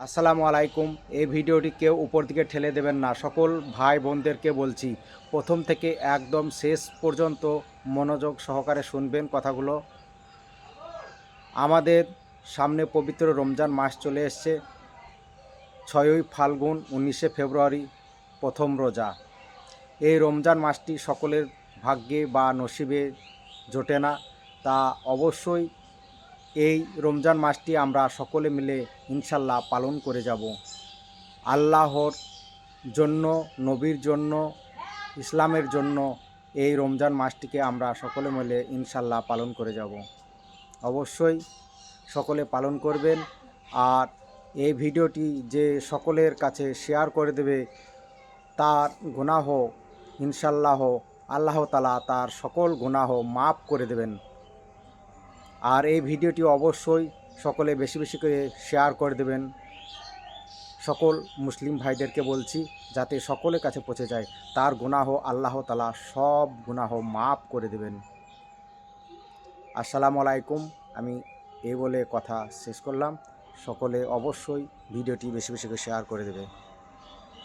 আসসালামু আলাইকুম। এই ভিডিওটি কেউ উপর দিকে ঠেলে দেবেন না। সকল ভাই বোনদেরকে বলছি, প্রথম থেকে একদম শেষ পর্যন্ত মনোযোগ সহকারে শুনবেন কথাগুলো। আমাদের সামনে পবিত্র রমজান মাস চলে এসছে। 6ই ফাল্গুন 19শে ফেব্রুয়ারি প্রথম রোজা। এই রমজান মাসটি সকলের ভাগ্যে বা নসিবে জোটে না। তা অবশ্যই এই রমজান মাসটি আমরা সকলে মিলে ইনশাল্লাহ পালন করে যাব। আল্লাহর জন্য, নবীর জন্য, ইসলামের জন্য এই রমজান মাসটিকে আমরা সকলে মিলে ইনশাল্লাহ পালন করে যাব। অবশ্যই সকলে পালন করবেন। আর এই ভিডিওটি যে সকলের কাছে শেয়ার করে দেবে, তার গুনাহ ইনশাল্লাহ আল্লাহ তাআলা তার সকল গুনাহ মাফ করে দেবেন। আর এই ভিডিওটি অবশ্যই সকলে বেশি বেশি করে শেয়ার করে দেবেন। সকল মুসলিম ভাইদেরকে বলছি যাতে সকলের কাছে পৌঁছে যায়, তার গুনাহ আল্লাহ তাআলা সব গুনাহ মাফ করে দেবেন। আসসালামু আলাইকুম। আমি এই বলে কথা শেষ করলাম। সকলে অবশ্যই ভিডিওটি বেশি বেশি করে শেয়ার করে দেবে।